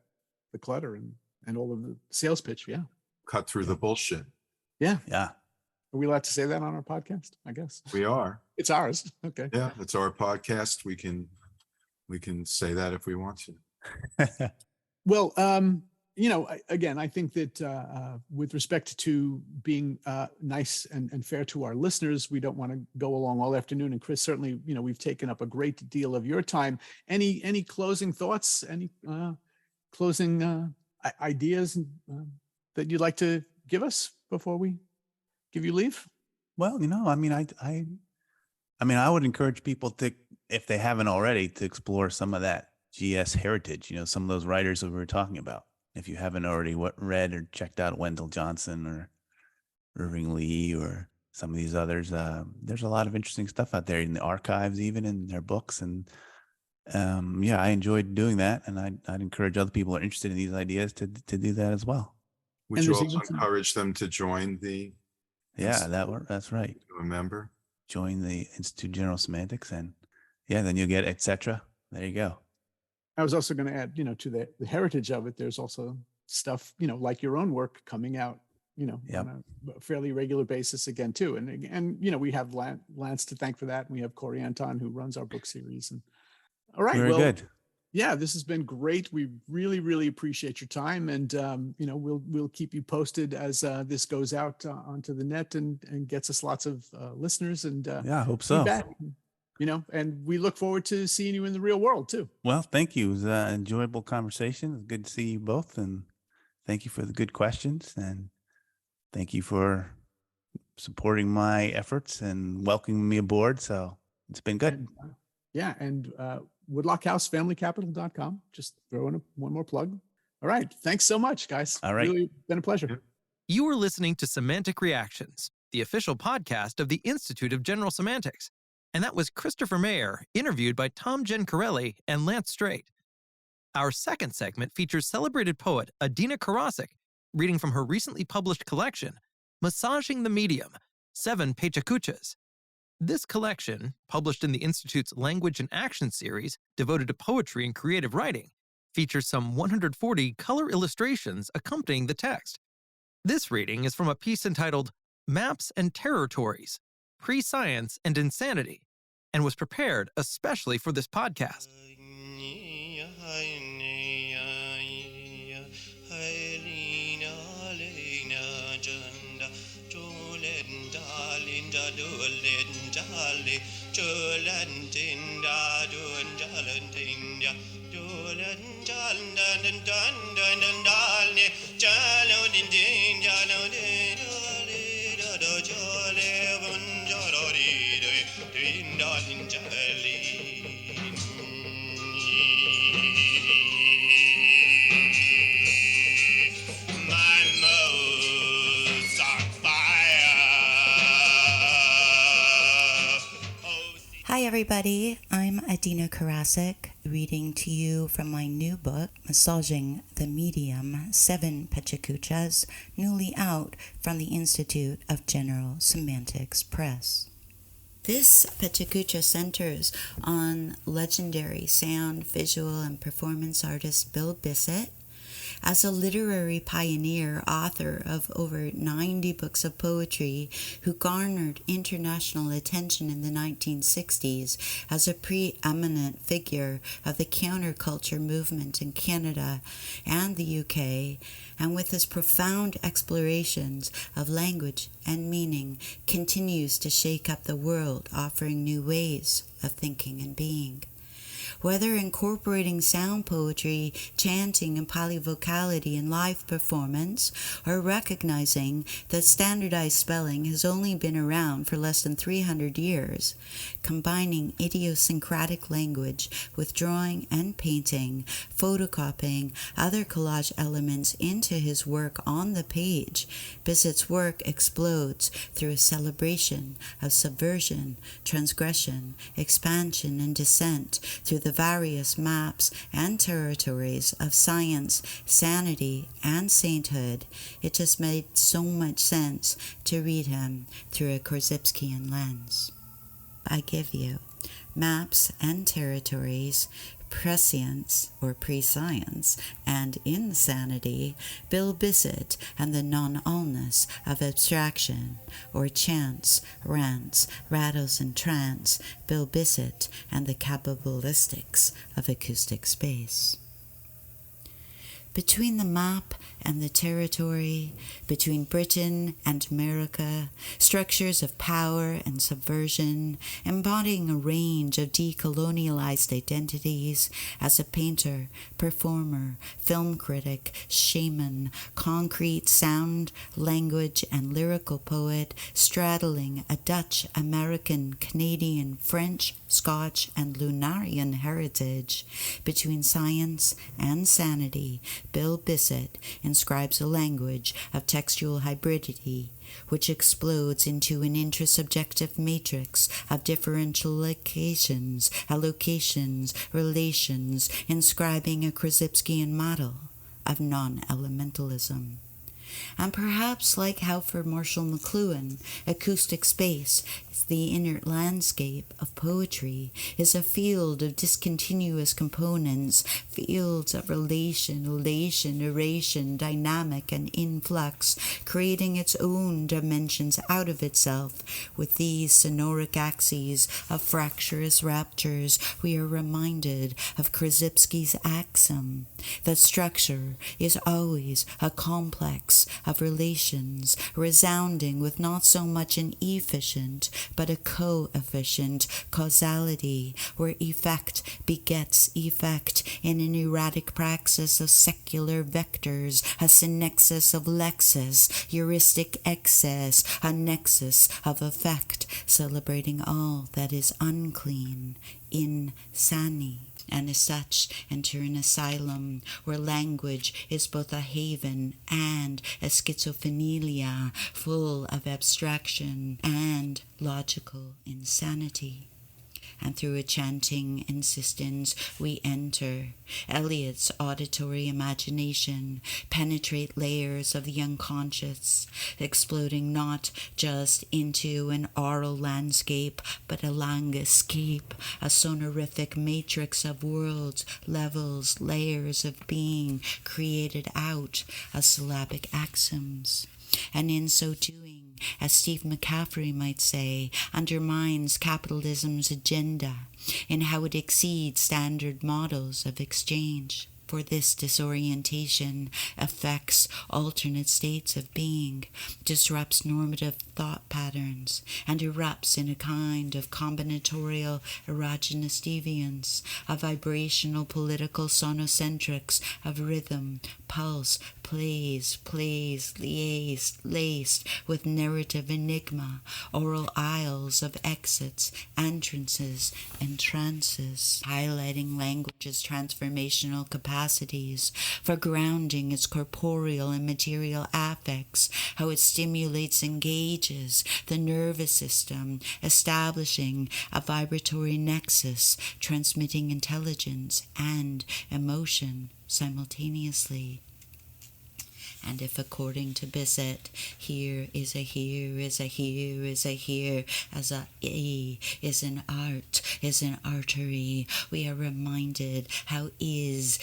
clutter and all of the sales pitch. Yeah. Cut through the bullshit. Yeah. Yeah. Are we allowed to say that on our podcast? I guess We are. it's ours. Okay. Yeah, it's our podcast. We can say that if we want to. Well, again, I think that with respect to being nice and fair to our listeners, we don't want to go along all afternoon. And Chris, certainly, we've taken up a great deal of your time. Any closing thoughts? Any closing ideas that you'd like to give us before we give you leave? Well, I mean, I would encourage people to, if they haven't already, to explore some of that GS heritage, some of those writers that we were talking about. If you haven't already read or checked out Wendell Johnson or Irving Lee or some of these others, there's a lot of interesting stuff out there in the archives, even in their books. And I enjoyed doing that. And I'd encourage other people who are interested in these ideas to do that as well. Would you also encourage them to join the? Yeah, that's right. A member. Join the Institute of General Semantics, and then you'll get etc. There you go. I was also going to add, to the heritage of it, there's also stuff, like your own work coming out, on a fairly regular basis again, too. And we have Lance to thank for that. And we have Corey Anton, who runs our book series. And all right. Very good. Yeah, this has been great. We really, really appreciate your time. And, we'll keep you posted as this goes out onto the net and gets us lots of listeners. And I hope so. feedback. and we look forward to seeing you in the real world too. Well, thank you. It was an enjoyable conversation. It's good to see you both, and thank you for the good questions, and thank you for supporting my efforts and welcoming me aboard. So it's been good. And woodlockhousefamilycapital.com. Just throw in one more plug. All right. Thanks so much, guys. All right. Really been a pleasure. You are listening to Semantic Reactions, the official podcast of the Institute of General Semantics. And that was Christopher Mayer, interviewed by Thom Gencarelli and Lance Strate. Our second segment features celebrated poet Adeena Karasick, reading from her recently published collection, Massaging the Medium, 7 Pechakuchas. This collection, published in the Institute's Language and Action series devoted to poetry and creative writing, features some 140 color illustrations accompanying the text. This reading is from a piece entitled Maps and Territories, Pre-Science and Insanity, and was prepared especially for this podcast. Hi everybody, I'm Adeena Karasick, reading to you from my new book, Massaging the Medium, 7 Pechakuchas, newly out from the Institute of General Semantics Press. This Pechakucha centers on legendary sound, visual, and performance artist Bill Bissett. As a literary pioneer, author of over 90 books of poetry, who garnered international attention in the 1960s as a preeminent figure of the counterculture movement in Canada and the UK, and with his profound explorations of language and meaning, continues to shake up the world, offering new ways of thinking and being. Whether incorporating sound poetry, chanting, and polyvocality in live performance, or recognizing that standardized spelling has only been around for less than 300 years, combining idiosyncratic language with drawing and painting, photocopying other collage elements into his work on the page, Bissett's work explodes through a celebration of subversion, transgression, expansion, and descent through the various maps and territories of science, sanity, and sainthood. It just made so much sense to read him through a Korzybskian lens. I give you Maps and Territories, Prescience or Pre-Science, and Insanity, Bill Bissett and the Non-Allness of Abstraction, or Chants, Rants, Rattles and Trance, Bill Bissett and the Capabilistics of Acoustic Space. Between the map and the territory, between Britain and America, structures of power and subversion, embodying a range of decolonialized identities as a painter, performer, film critic, shaman, concrete sound, language, and lyrical poet, straddling a Dutch, American, Canadian, French, Scotch, and Lunarian heritage. Between science and sanity, Bill Bissett inscribes a language of textual hybridity, which explodes into an intersubjective matrix of differential locations, allocations, relations, inscribing a Korzybskian model of non-elementalism. And perhaps like how for Marshall McLuhan, acoustic space, the inner landscape of poetry, is a field of discontinuous components, fields of relation, erasure, dynamic and influx, creating its own dimensions out of itself. With these sonoric axes of fractious raptures, we are reminded of Korzybski's axiom that structure is always a complex, of relations, resounding with not so much an efficient, but a coefficient causality, where effect begets effect in an erratic praxis of secular vectors, a synexis of lexis, heuristic excess, a nexus of effect, celebrating all that is unclean, insani. And as such, enter an asylum where language is both a haven and a schizophrenia, full of abstraction and logical insanity. And through a chanting insistence we enter Eliot's auditory imagination, penetrate layers of the unconscious, exploding not just into an oral landscape, but a landscape, a sonorific matrix of worlds, levels, layers of being created out of syllabic axioms. And in so doing, as Steve McCaffrey might say, undermines capitalism's agenda in how it exceeds standard models of exchange. For this disorientation affects alternate states of being, disrupts normative thought patterns, and erupts in a kind of combinatorial erogenous deviance, a vibrational political sonocentrics of rhythm, pulse, plays, laced with narrative enigma, oral aisles of exits, entrances, and trances, highlighting language's transformational capacities for grounding its corporeal and material affects, how it stimulates, engages the nervous system, establishing a vibratory nexus, transmitting intelligence and emotion simultaneously. And if, according to Bissett, here is a here is a here is a here, as a is an art, is an artery, we are reminded how is,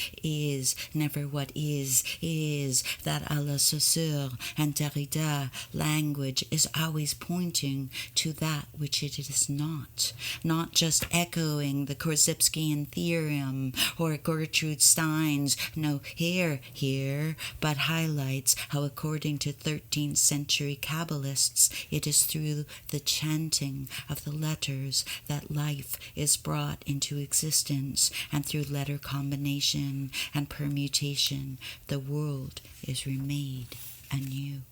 never what is, that à la Saussure and Derrida language is always pointing to that which it is not just echoing the Korzybskian theorem or Gertrude Stein's no here, but highlights how, according to 13th century Kabbalists, it is through the chanting of the letters that life is brought into existence, and through letter combination and permutation the world is remade anew.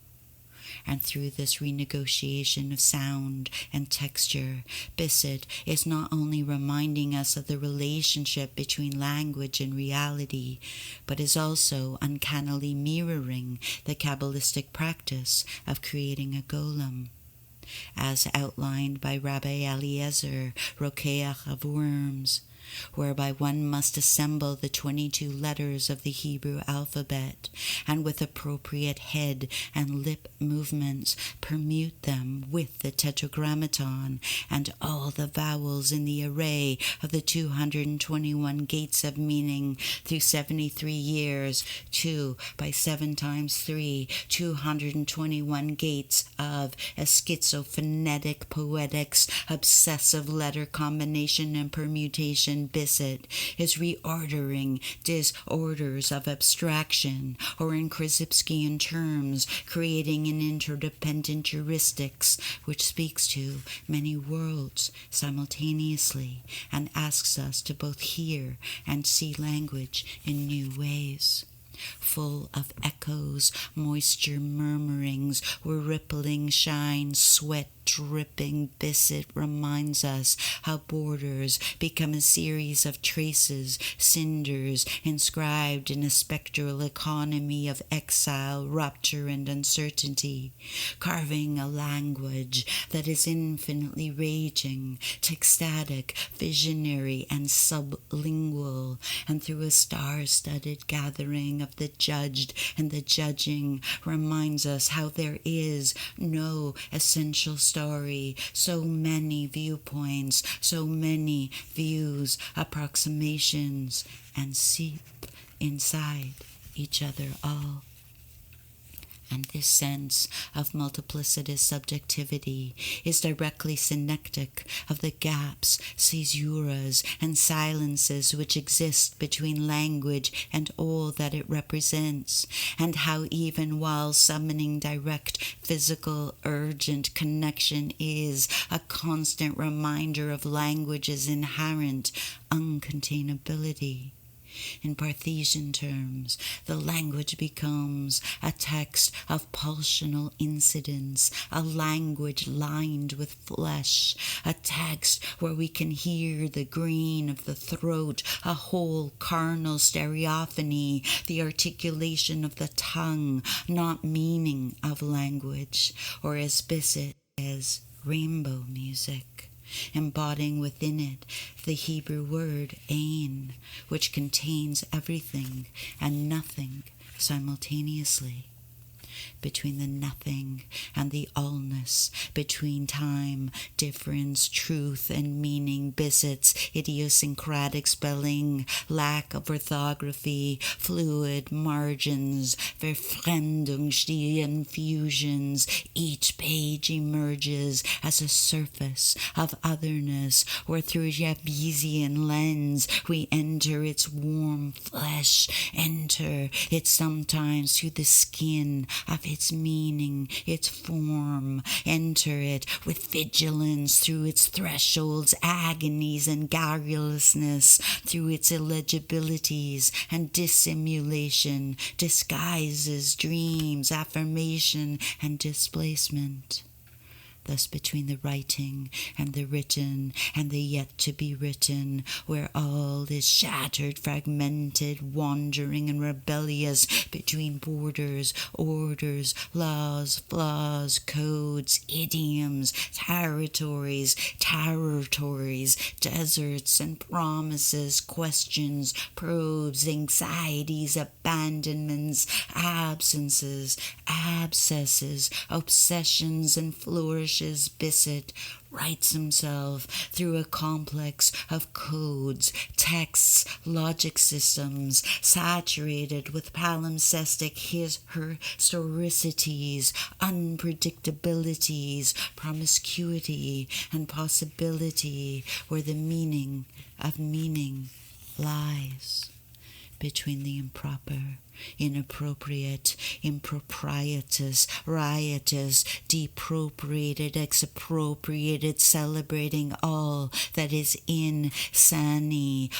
And through this renegotiation of sound and texture, Bissett is not only reminding us of the relationship between language and reality, but is also uncannily mirroring the Kabbalistic practice of creating a golem, as outlined by Rabbi Eliezer, Rokeach of Worms, whereby one must assemble the 22 letters of the Hebrew alphabet, and with appropriate head and lip movements permute them with the tetragrammaton and all the vowels in the array of the 221 gates of meaning through 73 years, 2 by 7 times 3, 221 gates of a schizophonetic poetics, obsessive letter combination and permutation. Bissett is reordering disorders of abstraction, or in Korzybskian terms, creating an interdependent heuristics which speaks to many worlds simultaneously and asks us to both hear and see language in new ways. Full of echoes, moisture murmurings, where rippling shine, sweat dripping, Bissett reminds us how borders become a series of traces, cinders, inscribed in a spectral economy of exile, rupture, and uncertainty, carving a language that is infinitely raging, ecstatic, visionary, and sublingual, and through a star-studded gathering of the judged and the judging reminds us how there is no essential story, so many viewpoints, so many views, approximations, and seep inside each other all. And this sense of multiplicitous subjectivity is directly synectic of the gaps, caesuras, and silences which exist between language and all that it represents, and how even while summoning direct, physical, urgent connection is a constant reminder of language's inherent uncontainability. In Cartesian terms, the language becomes a text of pulsional incidence, a language lined with flesh, a text where we can hear the grain of the throat, a whole carnal stereophony, the articulation of the tongue, not meaning of language, or as Bissett says, rainbow music, embodying within it the Hebrew word ein, which contains everything and nothing simultaneously. Between the nothing and the allness, between time, difference, truth, and meaning, Bissett's idiosyncratic spelling, lack of orthography, fluid margins, Verfremdungsstile fusions, each page emerges as a surface of otherness, where through a Jabezian lens we enter its warm flesh, enter it sometimes through the skin of its meaning, its form, enter it with vigilance through its thresholds, agonies, and garrulousness, through its illegibilities and dissimulation, disguises, dreams, affirmation, and displacement. Thus between the writing and the written and the yet to be written, where all is shattered, fragmented, wandering and rebellious, between borders, orders, laws, flaws, codes, idioms, territories, deserts and promises, questions, probes, anxieties, abandonments, absences, abscesses, obsessions, and flourishes, Bissett writes himself through a complex of codes, texts, logic systems, saturated with palimpsestic her historicities, unpredictabilities, promiscuity, and possibility, where the meaning of meaning lies. Between the improper, inappropriate, improprietous, riotous, depropriated, expropriated, celebrating all that is insane,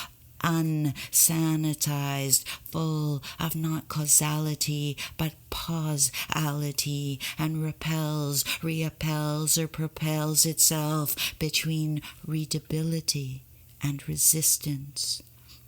unsanitized, full of not causality but pausality, and repels, reappels, or propels itself between readability and resistance,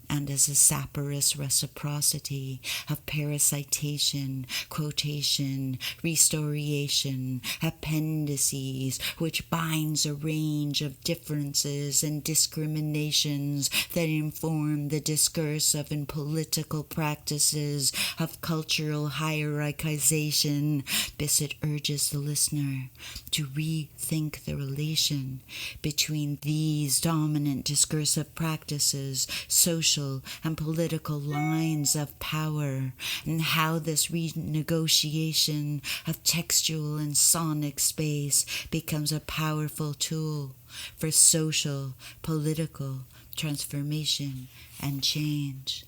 and as a saporous reciprocity of parasitation, quotation, restoration, appendices, which binds a range of differences and discriminations that inform the discursive and political practices of cultural hierarchization. Bissett urges the listener to rethink the relation between these dominant discursive practices, social and political lines of power, and how this renegotiation of textual and sonic space becomes a powerful tool for social, political transformation and change.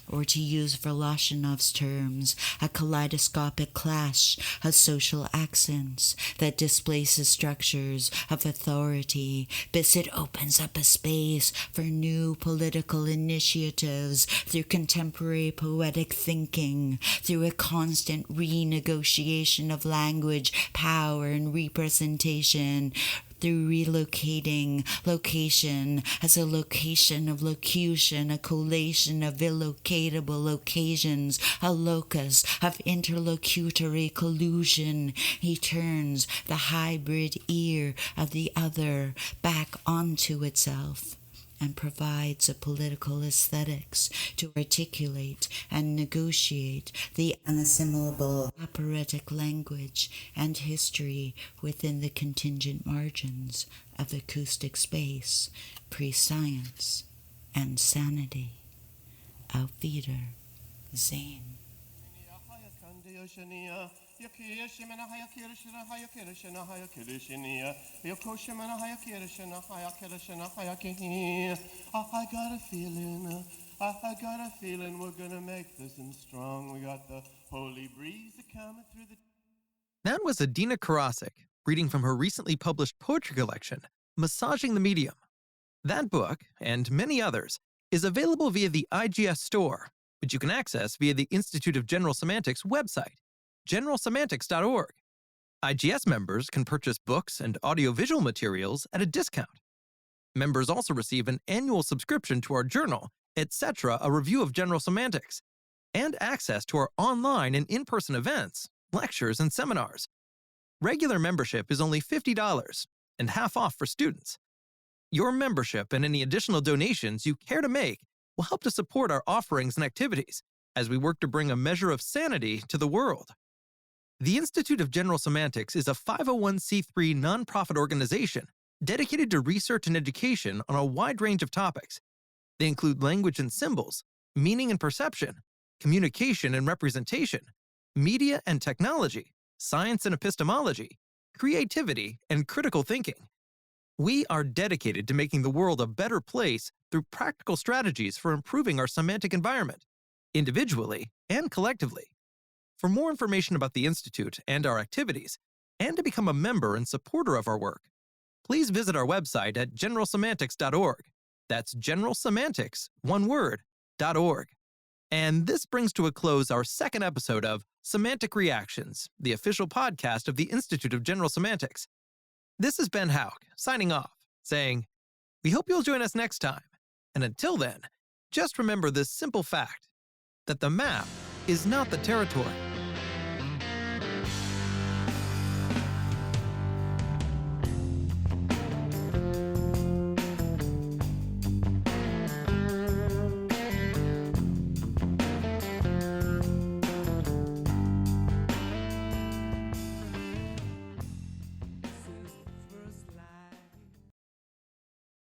Or to use Voloshinov's terms, a kaleidoscopic clash of social accents that displaces structures of authority. Bissett opens up a space for new political initiatives through contemporary poetic thinking, through a constant renegotiation of language, power, and representation, through relocating location as a location of locution, a collation of illocatable occasions, a locus of interlocutory collusion. He turns the hybrid ear of the other back onto itself, and provides a political aesthetics to articulate and negotiate the unassimilable operatic language and history within the contingent margins of acoustic space, pre-science, and sanity. Auf Wiedersehen. got a feeling we're gonna make this one strong. We got the holy breeze coming through the. That was Adeena Karasick, reading from her recently published poetry collection, Massaging the Medium. That book, and many others, is available via the IGS store, which you can access via the Institute of General Semantics website, generalsemantics.org. IGS members can purchase books and audiovisual materials at a discount. Members also receive an annual subscription to our journal, etc., a review of general semantics, and access to our online and in-person events, lectures, and seminars. Regular membership is only $50 and half off for students. Your membership and any additional donations you care to make will help to support our offerings and activities as we work to bring a measure of sanity to the world. The Institute of General Semantics is a 501c3 nonprofit organization dedicated to research and education on a wide range of topics. They include language and symbols, meaning and perception, communication and representation, media and technology, science and epistemology, creativity, and critical thinking. We are dedicated to making the world a better place through practical strategies for improving our semantic environment, individually and collectively. For more information about the Institute and our activities, and to become a member and supporter of our work, please visit our website at generalsemantics.org. That's generalsemantics, one word, .org. And this brings to a close our second episode of Semantic Reactions, the official podcast of the Institute of General Semantics. This is Ben Houck, signing off, saying, we hope you'll join us next time. And until then, just remember this simple fact, that the map is not the territory.